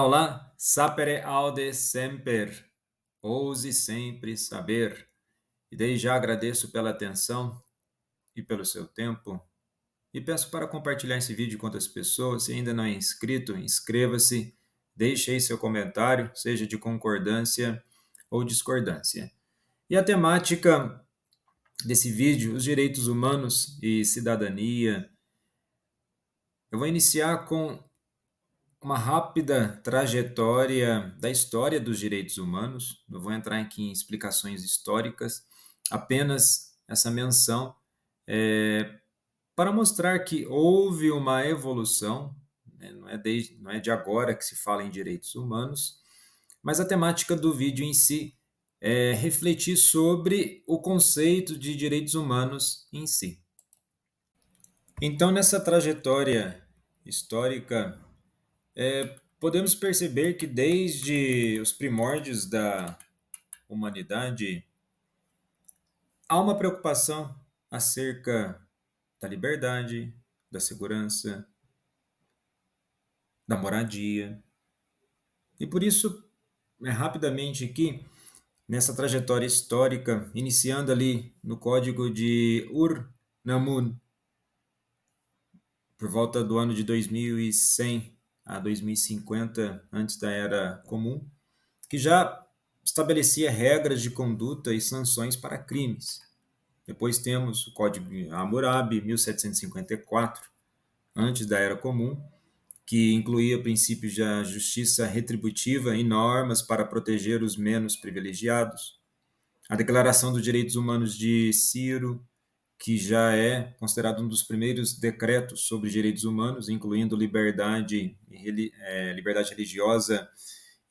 Olá, olá, sapere aude semper, ouse sempre saber. E desde já agradeço pela atenção e pelo seu tempo e peço para compartilhar esse vídeo com outras pessoas. Se ainda não é inscrito, inscreva-se, deixe aí seu comentário, seja de concordância ou discordância. E a temática desse vídeo, os direitos humanos e cidadania. Eu vou iniciar com uma rápida trajetória da história dos direitos humanos. Não vou entrar aqui em explicações históricas, apenas essa menção para mostrar que houve uma evolução, né? Não é de agora que se fala em direitos humanos, mas a temática do vídeo em si é refletir sobre o conceito de direitos humanos em si. Então, nessa trajetória histórica, podemos perceber que desde os primórdios da humanidade há uma preocupação acerca da liberdade, da segurança, da moradia. E por isso, rapidamente aqui, nessa trajetória histórica, iniciando ali no código de Ur-Nammun, por volta do ano de 2100 a 2050, antes da Era Comum, que já estabelecia regras de conduta e sanções para crimes. Depois temos o Código Hammurabi, 1754, antes da Era Comum, que incluía princípios da justiça retributiva e normas para proteger os menos privilegiados. A Declaração dos Direitos Humanos de Ciro, que já é considerado um dos primeiros decretos sobre direitos humanos, incluindo liberdade religiosa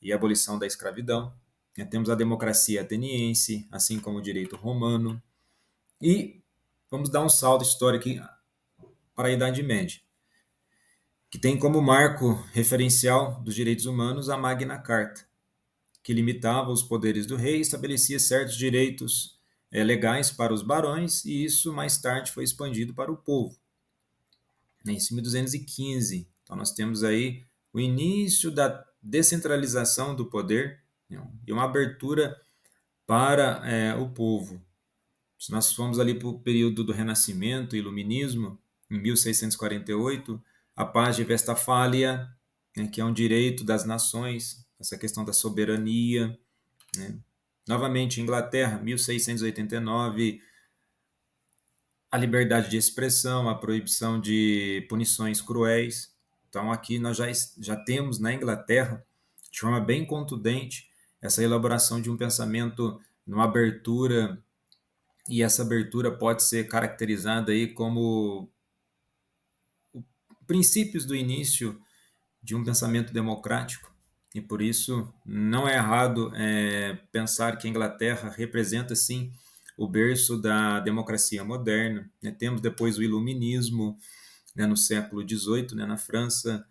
e abolição da escravidão. Temos a democracia ateniense, assim como o direito romano. E vamos dar um salto histórico para a Idade Média, que tem como marco referencial dos direitos humanos a Magna Carta, que limitava os poderes do rei e estabelecia certos direitos legais para os barões, e isso mais tarde foi expandido para o povo, em 1215. Então nós temos aí o início da descentralização do poder, né, e uma abertura para o povo. Se nós formos ali para o período do Renascimento, Iluminismo, em 1648, a Paz de Westfália, né, que é um direito das nações, essa questão da soberania, né. Novamente, Inglaterra, 1689, a liberdade de expressão, a proibição de punições cruéis. Então, aqui nós já temos na Inglaterra, de forma bem contundente, essa elaboração de um pensamento, numa abertura, e essa abertura pode ser caracterizada aí como princípios do início de um pensamento democrático. E por isso não é errado pensar que a Inglaterra representa, sim, o berço da democracia moderna, né? Temos depois o Iluminismo, né, no século XVIII, né, na França,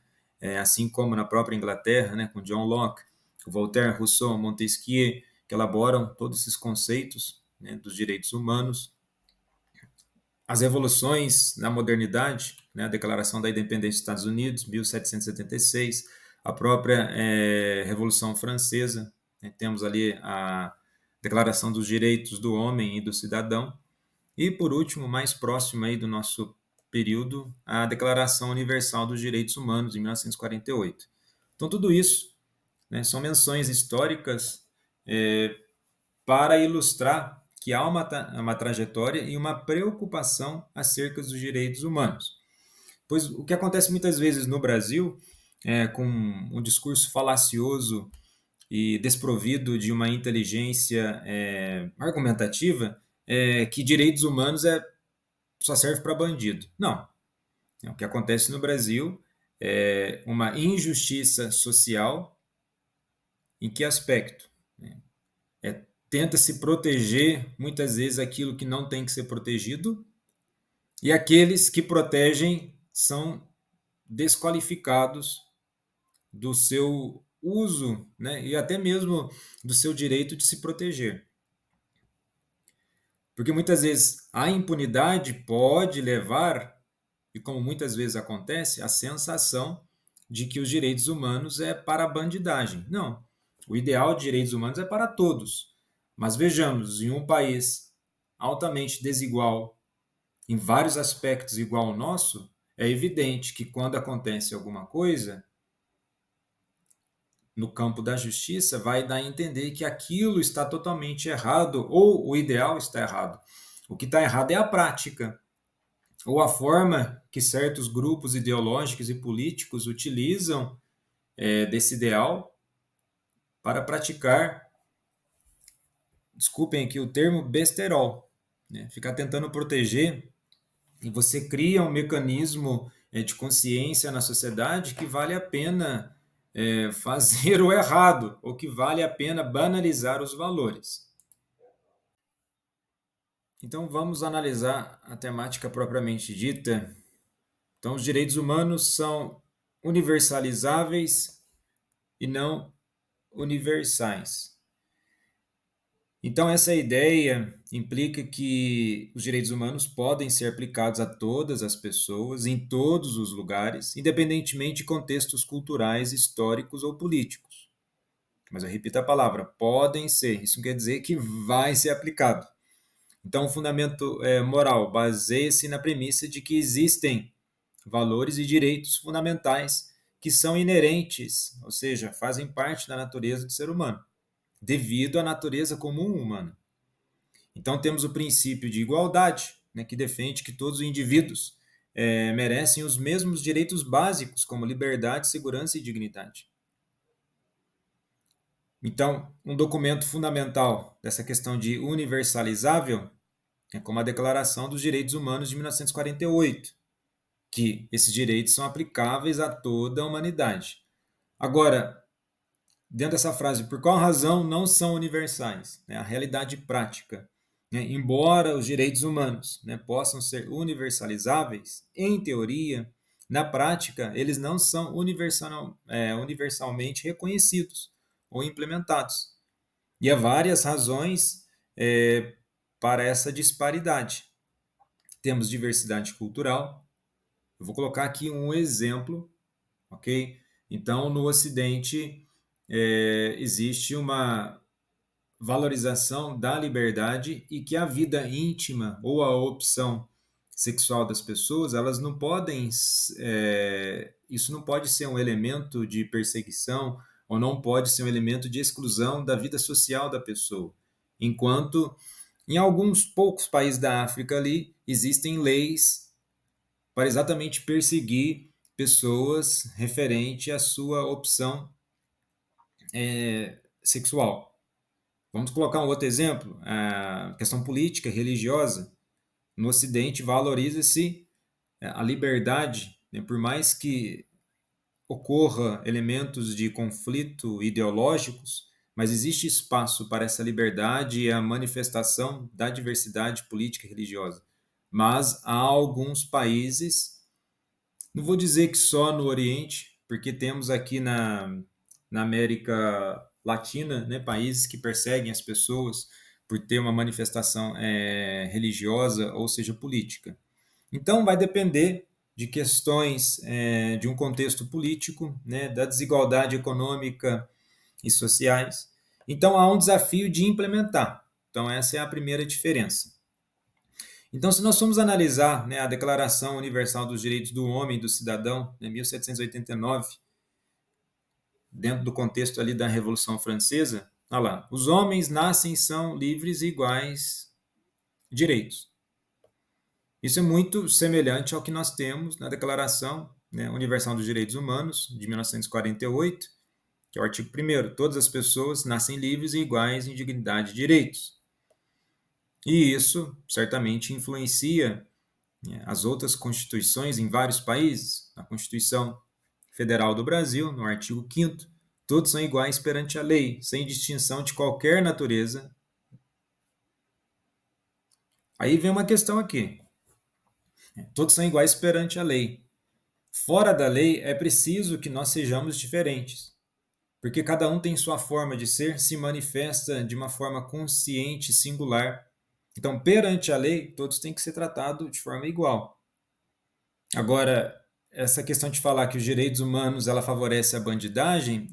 assim como na própria Inglaterra, né, com John Locke, Voltaire, Rousseau, Montesquieu, que elaboram todos esses conceitos, né, dos direitos humanos. As revoluções na modernidade, né, a Declaração da Independência dos Estados Unidos, 1776, a própria Revolução Francesa, né, temos ali a Declaração dos Direitos do Homem e do Cidadão, e por último, mais próximo aí do nosso período, a Declaração Universal dos Direitos Humanos, em 1948. Então, tudo isso, né, são menções históricas para ilustrar que há uma trajetória e uma preocupação acerca dos direitos humanos. Pois o que acontece muitas vezes no Brasil, com um discurso falacioso e desprovido de uma inteligência argumentativa, é que direitos humanos só serve para bandido. Não. O que acontece no Brasil é uma injustiça social. Em que aspecto? Tenta se proteger, muitas vezes, aquilo que não tem que ser protegido, e aqueles que protegem são desqualificados do seu uso, né, e até mesmo do seu direito de se proteger. Porque muitas vezes a impunidade pode levar, e como muitas vezes acontece, a sensação de que os direitos humanos é para a bandidagem. Não. O ideal de direitos humanos é para todos. Mas vejamos, em um país altamente desigual, em vários aspectos igual ao nosso, é evidente que quando acontece alguma coisa no campo da justiça, vai dar a entender que aquilo está totalmente errado ou o ideal está errado. O que está errado é a prática ou a forma que certos grupos ideológicos e políticos utilizam desse ideal para praticar, desculpem aqui o termo, besterol, né? Ficar tentando proteger e você cria um mecanismo de consciência na sociedade que vale a pena fazer o errado, ou que vale a pena banalizar os valores. Então vamos analisar a temática propriamente dita. Então os direitos humanos são universalizáveis e não universais. Então essa ideia implica que os direitos humanos podem ser aplicados a todas as pessoas, em todos os lugares, independentemente de contextos culturais, históricos ou políticos. Mas eu repito a palavra, podem ser. Isso não quer dizer que vai ser aplicado. Então, o fundamento moral baseia-se na premissa de que existem valores e direitos fundamentais que são inerentes, ou seja, fazem parte da natureza do ser humano, devido à natureza comum humana. Então, temos o princípio de igualdade, né, que defende que todos os indivíduos merecem os mesmos direitos básicos, como liberdade, segurança e dignidade. Então, um documento fundamental dessa questão de universalizável é como a Declaração dos Direitos Humanos de 1948, que esses direitos são aplicáveis a toda a humanidade. Agora, dentro dessa frase, por qual razão não são universais? A realidade prática. Embora os direitos humanos possam ser universalizáveis, em teoria, na prática, eles não são universalmente reconhecidos ou implementados. E há várias razões para essa disparidade. Temos diversidade cultural. Eu vou colocar aqui um exemplo, ok? Então, no Ocidente, existe uma valorização da liberdade e que a vida íntima ou a opção sexual das pessoas, elas não podem, isso não pode ser um elemento de perseguição ou não pode ser um elemento de exclusão da vida social da pessoa. Enquanto em alguns poucos países da África ali existem leis para exatamente perseguir pessoas referente à sua opção sexual. Vamos colocar um outro exemplo, a questão política e religiosa. No Ocidente valoriza-se a liberdade, né, por mais que ocorra elementos de conflito ideológicos, mas existe espaço para essa liberdade e a manifestação da diversidade política e religiosa. Mas há alguns países, não vou dizer que só no Oriente, porque temos aqui na América Latina, né, países que perseguem as pessoas por ter uma manifestação religiosa ou seja política. Então vai depender de questões de um contexto político, né, da desigualdade econômica e sociais. Então há um desafio de implementar. Então essa é a primeira diferença. Então, se nós formos analisar, né, a Declaração Universal dos Direitos do Homem e do Cidadão, de 1789, dentro do contexto ali da Revolução Francesa, olha lá, os homens nascem e são livres e iguais direitos. Isso é muito semelhante ao que nós temos na Declaração, né, Universal dos Direitos Humanos, de 1948, que é o artigo 1º, todas as pessoas nascem livres e iguais em dignidade e direitos. E isso certamente influencia as outras constituições em vários países. A Constituição Federal do Brasil, no artigo 5º, todos são iguais perante a lei, sem distinção de qualquer natureza. Aí vem uma questão aqui. Todos são iguais perante a lei. Fora da lei, é preciso que nós sejamos diferentes, porque cada um tem sua forma de ser, se manifesta de uma forma consciente, singular. Então, perante a lei, todos têm que ser tratados de forma igual. Agora, essa questão de falar que os direitos humanos ela favorece a bandidagem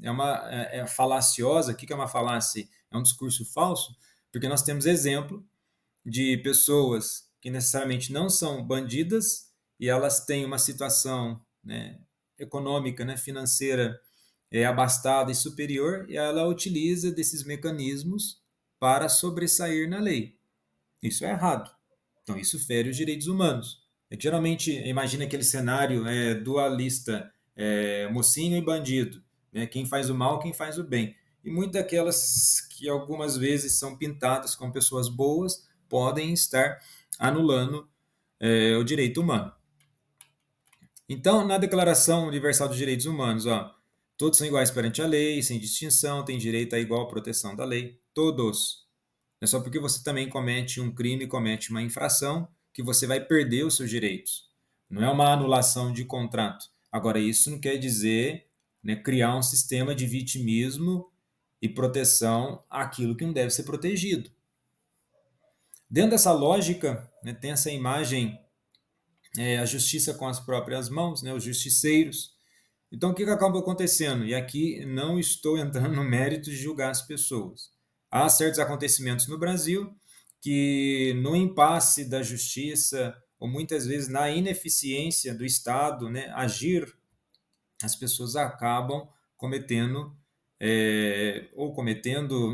é falaciosa. O que é uma falácia? É um discurso falso, porque nós temos exemplo de pessoas que necessariamente não são bandidas e elas têm uma situação, né, econômica, né, financeira abastada e superior, e ela utiliza desses mecanismos para sobressair na lei. Isso é errado. Então, isso fere os direitos humanos. Geralmente, imagina aquele cenário dualista, mocinho e bandido, né? Quem faz o mal, quem faz o bem. E muitas daquelas que algumas vezes são pintadas como pessoas boas podem estar anulando o direito humano. Então, na Declaração Universal dos Direitos Humanos, ó, todos são iguais perante a lei, sem distinção, têm direito à igual proteção da lei. Todos. Não é só porque você também comete um crime, comete uma infração, que você vai perder os seus direitos. Não é uma anulação de contrato. Agora, isso não quer dizer, né, criar um sistema de vitimismo e proteção àquilo que não deve ser protegido. Dentro dessa lógica, né, tem essa imagem, a justiça com as próprias mãos, né, os justiceiros. Então, o que acaba acontecendo? E aqui não estou entrando no mérito de julgar as pessoas. Há certos acontecimentos no Brasil que, no impasse da justiça, ou muitas vezes na ineficiência do Estado, né, agir, as pessoas acabam cometendo,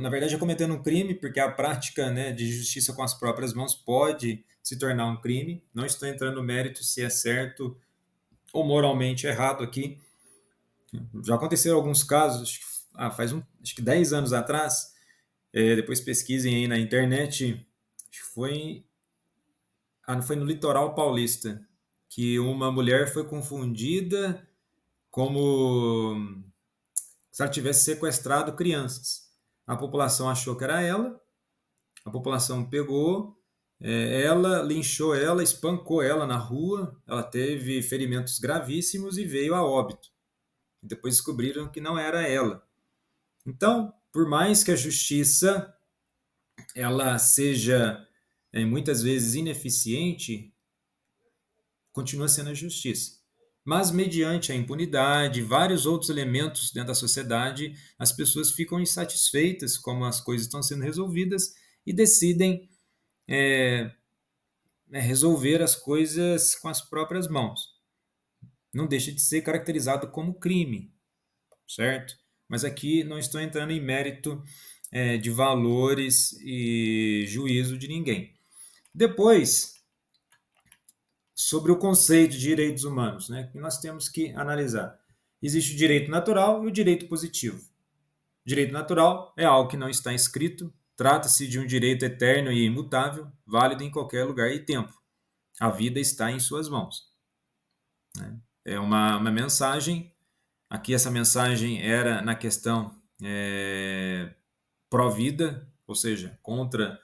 na verdade, cometendo um crime, porque a prática, né, de justiça com as próprias mãos pode se tornar um crime. Não estou entrando no mérito se é certo ou moralmente errado aqui. Já aconteceram alguns casos, acho que 10 anos atrás, depois pesquisem aí na internet, acho que foi no litoral paulista, que uma mulher foi confundida como se ela tivesse sequestrado crianças. A população achou que era ela, a população pegou ela, linchou ela, espancou ela na rua, ela teve ferimentos gravíssimos e veio a óbito. Depois descobriram que não era ela. Então, por mais que a justiça ela seja muitas vezes ineficiente, continua sendo a justiça. Mas, mediante a impunidade, vários outros elementos dentro da sociedade, as pessoas ficam insatisfeitas como as coisas estão sendo resolvidas e decidem resolver as coisas com as próprias mãos. Não deixa de ser caracterizado como crime, certo? Mas aqui não estou entrando em mérito de valores e juízo de ninguém. Depois, sobre o conceito de direitos humanos, né, que nós temos que analisar. Existe o direito natural e o direito positivo. O direito natural é algo que não está escrito, trata-se de um direito eterno e imutável, válido em qualquer lugar e tempo. A vida está em suas mãos. Né? É uma mensagem. Aqui essa mensagem era na questão pró-vida, ou seja, contra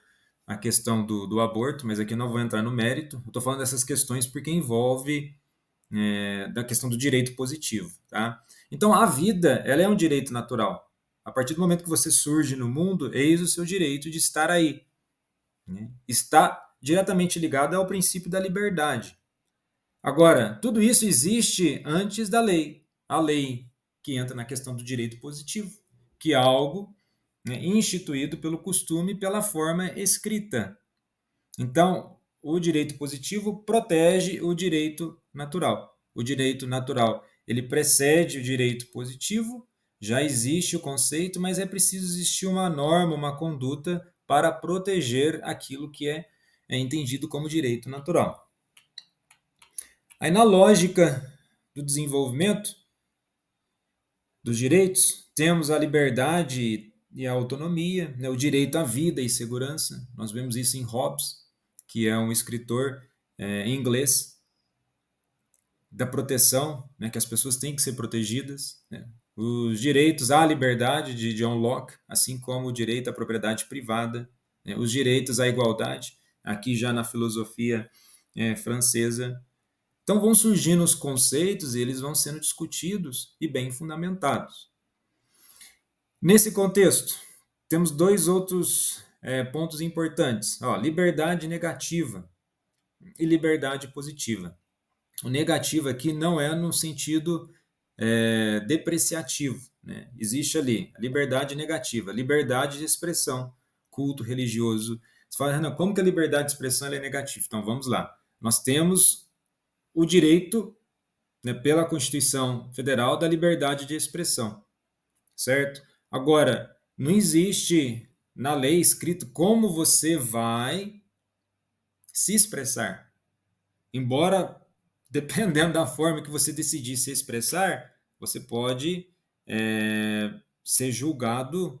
a questão do aborto, mas aqui eu não vou entrar no mérito. Eu estou falando dessas questões porque envolve da questão do direito positivo. Tá? Então, a vida ela é um direito natural. A partir do momento que você surge no mundo, eis o seu direito de estar aí. Né? Está diretamente ligado ao princípio da liberdade. Agora, tudo isso existe antes da lei. A lei que entra na questão do direito positivo, que é algo, né, instituído pelo costume e pela forma escrita. Então, o direito positivo protege o direito natural. O direito natural, ele precede o direito positivo, já existe o conceito, mas é preciso existir uma norma, uma conduta para proteger aquilo que é entendido como direito natural. Aí, na lógica do desenvolvimento dos direitos, temos a liberdade e a autonomia, né, o direito à vida e segurança. Nós vemos isso em Hobbes, que é um escritor inglês, da proteção, né, que as pessoas têm que ser protegidas. Né? Os direitos à liberdade de John Locke, assim como o direito à propriedade privada, né, os direitos à igualdade, aqui já na filosofia francesa. Então vão surgindo os conceitos e eles vão sendo discutidos e bem fundamentados. Nesse contexto, temos dois outros pontos importantes. Ó, liberdade negativa e liberdade positiva. o negativo aqui não é no sentido depreciativo, né? Existe ali a liberdade negativa, liberdade de expressão, culto religioso. Você fala, Renan, como que a liberdade de expressão ela é negativa? Então vamos lá. Nós temos o direito, né, pela Constituição Federal da liberdade de expressão, certo? Agora, não existe na lei escrito como você vai se expressar. Embora, dependendo da forma que você decidir se expressar, você pode ser julgado,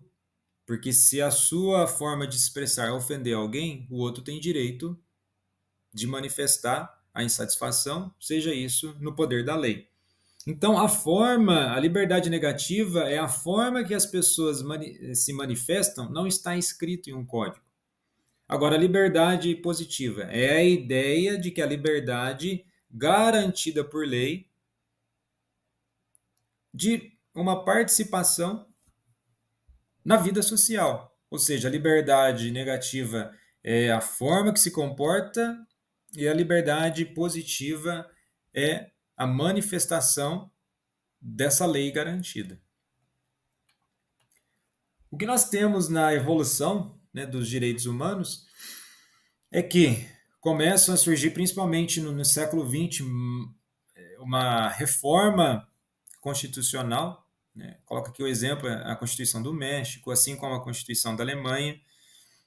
porque se a sua forma de expressar ofender alguém, o outro tem direito de manifestar a insatisfação, seja isso no poder da lei. Então, a liberdade negativa é a forma que as pessoas se manifestam, não está escrito em um código. Agora, a liberdade positiva é a ideia de que a liberdade garantida por lei de uma participação na vida social. Ou seja, a liberdade negativa é a forma que se comporta e a liberdade positiva é a manifestação dessa lei garantida. O que nós temos na evolução, né, dos direitos humanos é que começam a surgir, principalmente no século XX, uma reforma constitucional, né? Coloca aqui o exemplo, a Constituição do México, assim como a Constituição da Alemanha,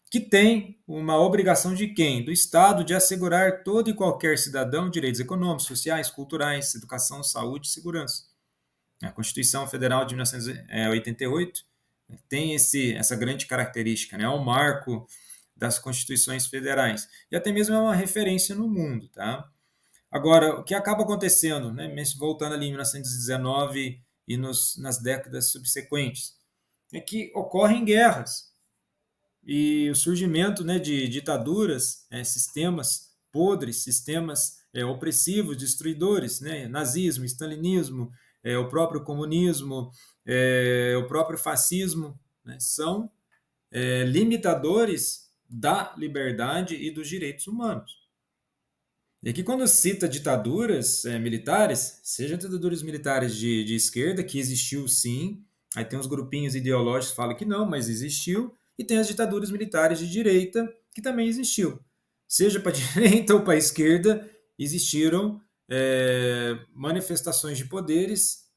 que tem uma obrigação de quem? Do Estado de assegurar todo e qualquer cidadão direitos econômicos, sociais, culturais, educação, saúde e segurança. A Constituição Federal de 1988 tem essa grande característica, né? É um marco das constituições federais e até mesmo é uma referência no mundo, tá? Agora, o que acaba acontecendo, né, voltando ali em 1919 e nas décadas subsequentes, é que ocorrem guerras e o surgimento, né, de ditaduras, sistemas podres, sistemas opressivos, destruidores, né, nazismo, stalinismo, o próprio comunismo, o próprio fascismo, né, são limitadores da liberdade e dos direitos humanos. E aqui, quando cita ditaduras militares, seja ditaduras militares de esquerda, que existiu sim, aí tem uns grupinhos ideológicos que falam que não, mas existiu, e tem as ditaduras militares de direita, que também existiu. Seja para a direita ou para a esquerda, existiram manifestações de poderes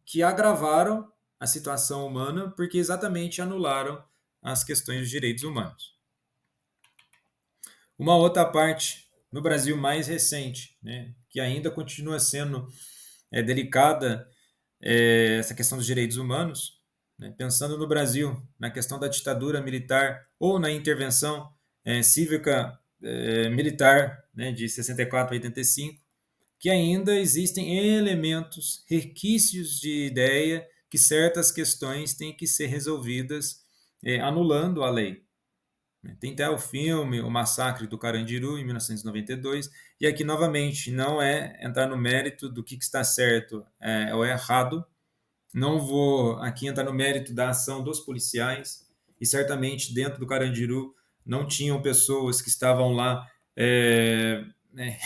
que agravaram a situação humana, porque exatamente anularam as questões dos direitos humanos. Uma outra parte no Brasil mais recente, né, que ainda continua sendo delicada, essa questão dos direitos humanos, né, pensando no Brasil, na questão da ditadura militar ou na intervenção cívica militar, né, de 64 a 85, que ainda existem elementos, requisitos de ideia que certas questões têm que ser resolvidas anulando a lei. Tem até o filme O Massacre do Carandiru, em 1992, e aqui, novamente, não é entrar no mérito do que está certo ou errado, não vou aqui entrar no mérito da ação dos policiais, e certamente dentro do Carandiru não tinham pessoas que estavam lá né,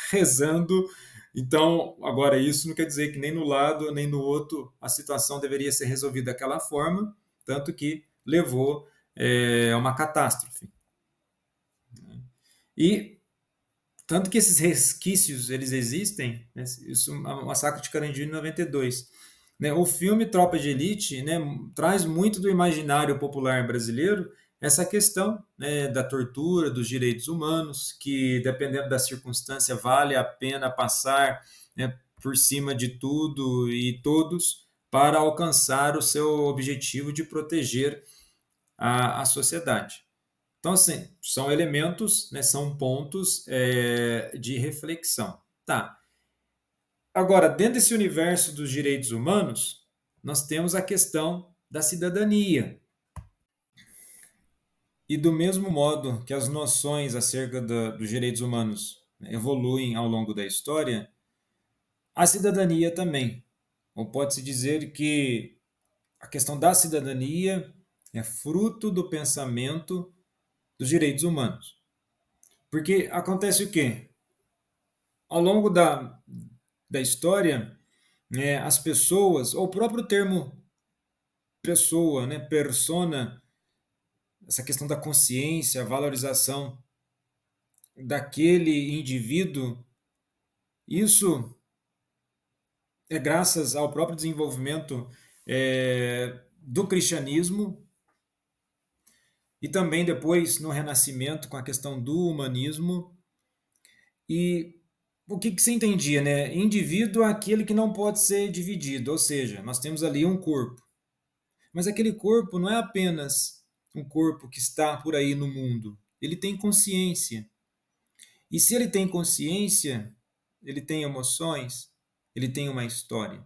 rezando. Então, agora, isso não quer dizer que nem no lado nem no outro a situação deveria ser resolvida daquela forma, tanto que levou a uma catástrofe. E tanto que esses resquícios eles existem, né? Isso é o Massacre de Carandiru em 92. Né? O filme Tropa de Elite, né, traz muito do imaginário popular brasileiro essa questão, né, da tortura, dos direitos humanos, que dependendo da circunstância vale a pena passar, né, por cima de tudo e todos para alcançar o seu objetivo de proteger a sociedade. Então, assim, são elementos, né, são pontos de reflexão. Tá. Agora, dentro desse universo dos direitos humanos, nós temos a questão da cidadania. E do mesmo modo que as noções acerca dos direitos humanos, né, evoluem ao longo da história, a cidadania também. Ou pode-se dizer que a questão da cidadania é fruto do pensamento dos direitos humanos. Porque acontece o quê? ao longo da história, né, as pessoas, ou o próprio termo pessoa, né, persona, essa questão da consciência, a valorização daquele indivíduo, isso é graças ao próprio desenvolvimento do cristianismo e também depois no Renascimento com a questão do humanismo. E o que se entendia, né? Indivíduo é aquele que não pode ser dividido, ou seja, nós temos ali um corpo, mas aquele corpo não é apenas um corpo que está por aí no mundo, ele tem consciência. E se ele tem consciência, ele tem emoções, ele tem uma história.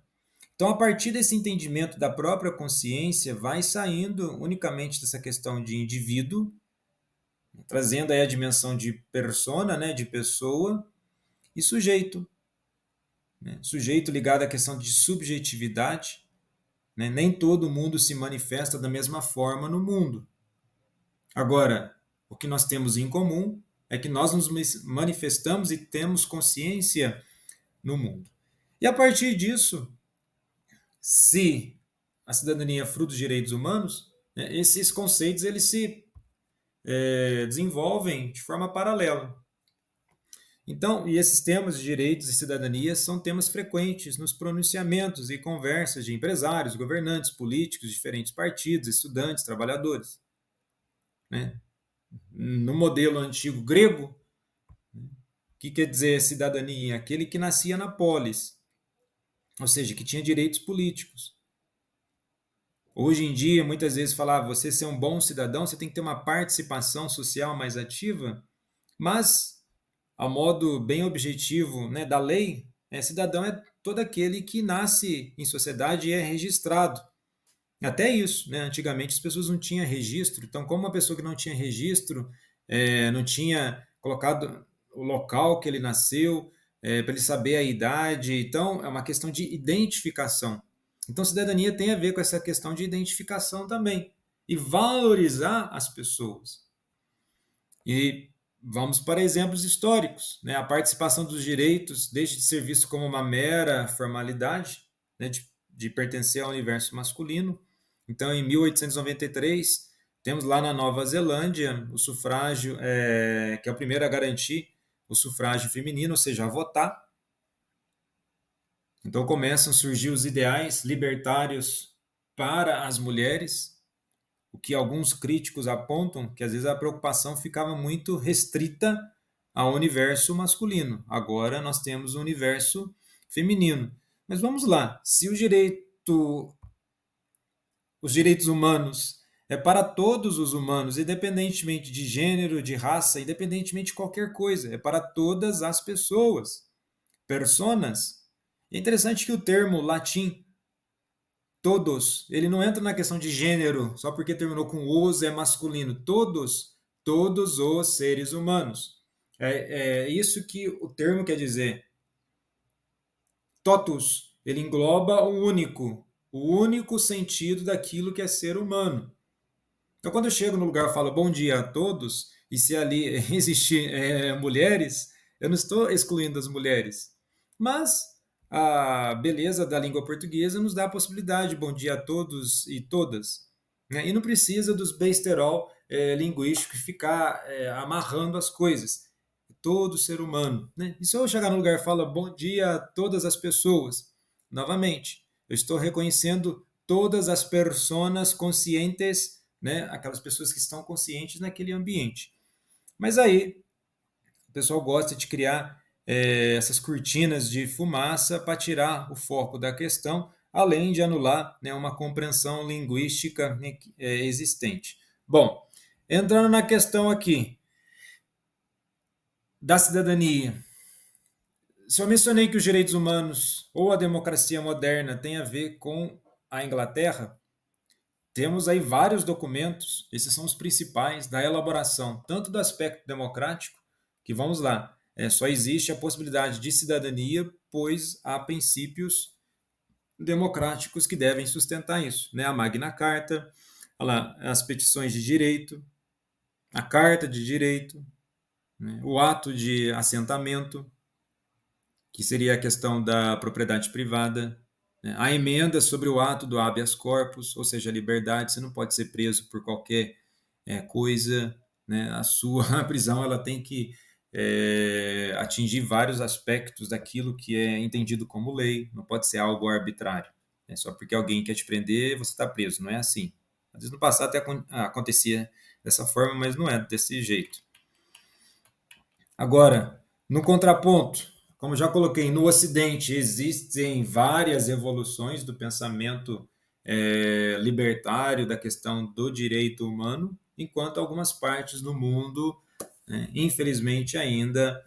Então, a partir desse entendimento da própria consciência, vai saindo unicamente dessa questão de indivíduo, trazendo aí a dimensão de persona, né, de pessoa, e sujeito, né? Sujeito ligado à questão de subjetividade, né? Nem todo mundo se manifesta da mesma forma no mundo. Agora, o que nós temos em comum é que nós nos manifestamos e temos consciência no mundo. E a partir disso, se a cidadania é fruto dos direitos humanos, né, esses conceitos eles se desenvolvem de forma paralela. Então, e esses temas de direitos e cidadania são temas frequentes nos pronunciamentos e conversas de empresários, governantes, políticos, diferentes partidos, estudantes, trabalhadores. Né? No modelo antigo grego, o que quer dizer cidadania? Aquele que nascia na polis, ou seja, que tinha direitos políticos. Hoje em dia, muitas vezes falar, você ser um bom cidadão, você tem que ter uma participação social mais ativa, mas, a modo bem objetivo, né, da lei, cidadão é todo aquele que nasce em sociedade e é registrado. Até isso, né? Antigamente as pessoas não tinham registro, então como uma pessoa que não tinha registro, não tinha colocado o local que ele nasceu, para ele saber a idade, então é uma questão de identificação. Então cidadania tem a ver com essa questão de identificação também e valorizar as pessoas. E vamos para exemplos históricos, né? A participação dos direitos deixa de ser visto como uma mera formalidade, né? De pertencer ao universo masculino. Então, em 1893, temos lá na Nova Zelândia o sufrágio, que é o primeiro a garantir o sufrágio feminino, ou seja, a votar. Então começam a surgir os ideais libertários para as mulheres, o que alguns críticos apontam que às vezes a preocupação ficava muito restrita ao universo masculino. Agora nós temos o universo feminino. Mas vamos lá, se os direitos humanos é para todos os humanos, independentemente de gênero, de raça, independentemente de qualquer coisa, é para todas as pessoas, personas. É interessante que o termo latim todos, ele não entra na questão de gênero, só porque terminou com os é masculino. Todos os seres humanos. É isso que o termo quer dizer. Totus, ele engloba o único sentido daquilo que é ser humano. Então, quando eu chego no lugar e falo bom dia a todos, e se ali existir mulheres, eu não estou excluindo as mulheres. Mas a beleza da língua portuguesa nos dá a possibilidade, bom dia a todos e todas. Né? E não precisa dos besterol linguísticos ficar amarrando as coisas. Todo ser humano. Né? E se eu chegar no lugar e falar bom dia a todas as pessoas, novamente, eu estou reconhecendo todas as personas conscientes, né? Aquelas pessoas que estão conscientes naquele ambiente. Mas aí o pessoal gosta de criar essas cortinas de fumaça para tirar o foco da questão, além de anular, né, uma compreensão linguística, né, existente. Bom, entrando na questão aqui da cidadania. Se eu mencionei que os direitos humanos ou a democracia moderna tem a ver com a Inglaterra, temos aí vários documentos, esses são os principais, da elaboração, tanto do aspecto democrático, que vamos lá, só existe a possibilidade de cidadania, pois há princípios democráticos que devem sustentar isso. Né? A Magna Carta, lá, as petições de direito, a Carta de Direito, né? O ato de assentamento. que seria a questão da propriedade privada, né? A emenda sobre o ato do habeas corpus, ou seja, a liberdade, você não pode ser preso por qualquer coisa, né? A sua prisão ela tem que atingir vários aspectos daquilo que é entendido como lei, não pode ser algo arbitrário, né? Só porque alguém quer te prender, você está preso, não é assim. Às vezes no passado até acontecia dessa forma, mas não é desse jeito. Agora, no contraponto, como já coloquei, no Ocidente existem várias evoluções do pensamento libertário da questão do direito humano, enquanto algumas partes do mundo, né, infelizmente, ainda,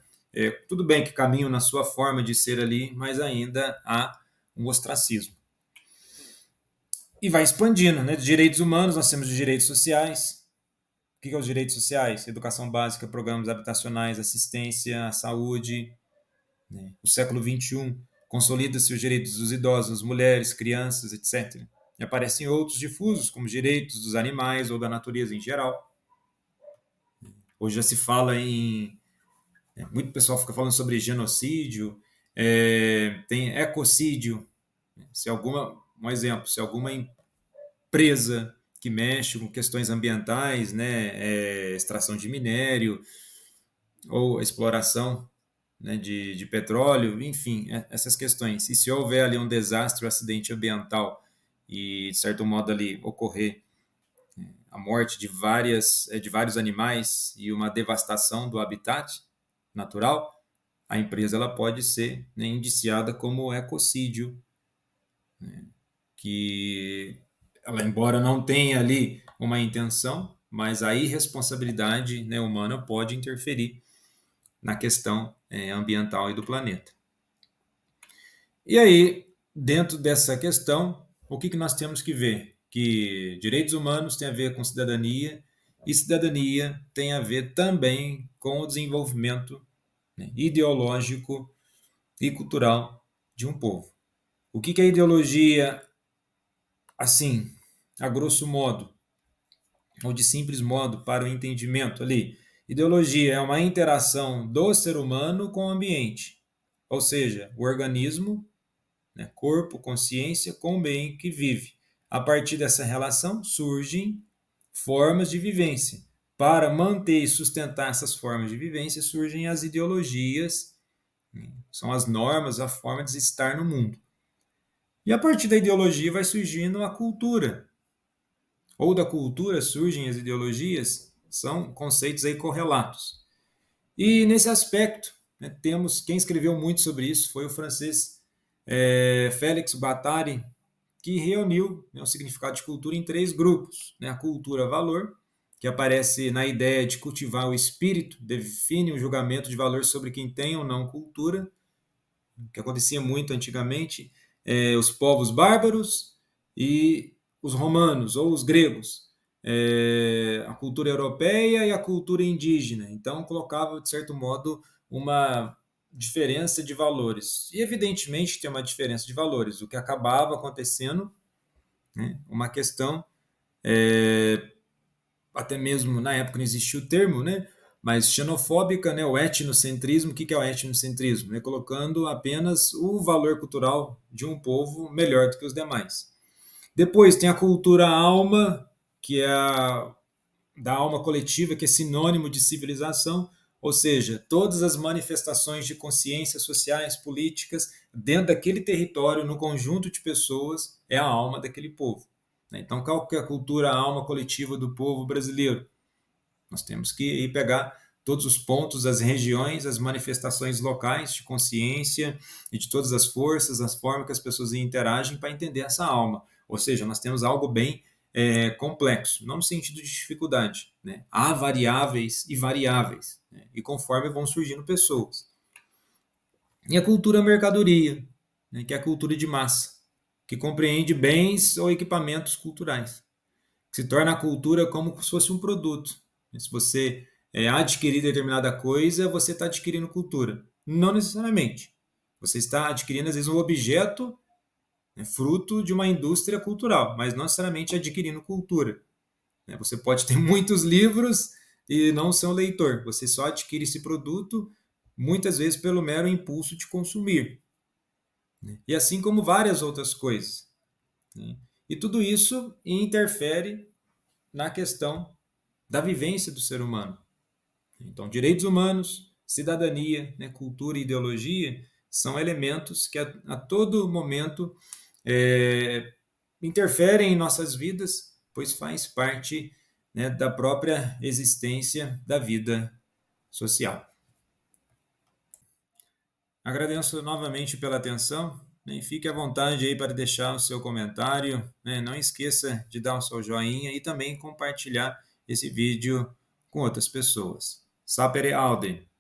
tudo bem que caminham na sua forma de ser ali, mas ainda há um ostracismo. E vai expandindo, né? De direitos humanos, nós temos os direitos sociais. O que são os direitos sociais? Educação básica, programas habitacionais, assistência à saúde. Né? No século XXI, consolida-se os direitos dos idosos, mulheres, crianças, etc. E aparecem outros difusos, como direitos dos animais ou da natureza em geral. Hoje já se fala em... muito pessoal fica falando sobre genocídio, tem ecocídio. Se alguma, um exemplo, se alguma empresa que mexe com questões ambientais, né, extração de minério ou exploração, né, de petróleo, enfim, essas questões. E se houver ali um desastre, um acidente ambiental e, de certo modo, ali ocorrer a morte de vários animais e uma devastação do habitat natural, a empresa ela pode ser, né, indiciada como ecocídio, né, que ela, embora não tenha ali uma intenção, mas a irresponsabilidade, né, humana pode interferir na questão ambiental e do planeta. E aí, dentro dessa questão, o que nós temos que ver? Que direitos humanos têm a ver com cidadania, e cidadania tem a ver também com o desenvolvimento, né, ideológico e cultural de um povo. O que é ideologia, assim, a grosso modo, ou de simples modo, para o entendimento ali? Ideologia é uma interação do ser humano com o ambiente, ou seja, o organismo, né, corpo, consciência com o meio que vive. A partir dessa relação surgem formas de vivência. Para manter e sustentar essas formas de vivência surgem as ideologias, né, são as normas, a forma de estar no mundo. E a partir da ideologia vai surgindo a cultura. Ou da cultura surgem as ideologias, são conceitos aí correlatos. E nesse aspecto, né, temos quem escreveu muito sobre isso foi o francês Félix Guattari, que reuniu, né, o significado de cultura em 3 grupos. Né? A cultura-valor, que aparece na ideia de cultivar o espírito, define um julgamento de valor sobre quem tem ou não cultura, que acontecia muito antigamente, os povos bárbaros e os romanos ou os gregos, a cultura europeia e a cultura indígena. Então, colocava, de certo modo, uma diferença de valores. E, evidentemente, tem uma diferença de valores, o que acabava acontecendo, né, uma questão, até mesmo na época não existia o termo, né, mas xenofóbica, né, o etnocentrismo. O que é o etnocentrismo? Né, colocando apenas o valor cultural de um povo melhor do que os demais. Depois tem a cultura alma, que é a da alma coletiva, que é sinônimo de civilização, ou seja, todas as manifestações de consciência sociais, políticas, dentro daquele território, no conjunto de pessoas, é a alma daquele povo. Então, qual que é a cultura, a alma coletiva do povo brasileiro? Nós temos que ir pegar todos os pontos, as regiões, as manifestações locais de consciência e de todas as forças, as formas que as pessoas interagem para entender essa alma. Ou seja, nós temos algo bem complexo, não no sentido de dificuldade. Né? Há variáveis e variáveis, né? E conforme vão surgindo pessoas. E a cultura mercadoria, né? Que é a cultura de massa, que compreende bens ou equipamentos culturais, que se torna a cultura como se fosse um produto. Se você adquirir determinada coisa, você está adquirindo cultura. Não necessariamente. Você está adquirindo, às vezes, um objeto, né, fruto de uma indústria cultural, mas não necessariamente adquirindo cultura. Você pode ter muitos livros e não ser um leitor. Você só adquire esse produto muitas vezes pelo mero impulso de consumir, né? E assim como várias outras coisas, né? E tudo isso interfere na questão da vivência do ser humano. Então, direitos humanos, cidadania, né, cultura e ideologia são elementos que a todo momento é, interferem em nossas vidas, pois faz parte, né, da própria existência da vida social. Agradeço novamente pela atenção, né, e fique à vontade aí para deixar o seu comentário, né, não esqueça de dar o seu joinha e também compartilhar esse vídeo com outras pessoas. Sapere aude!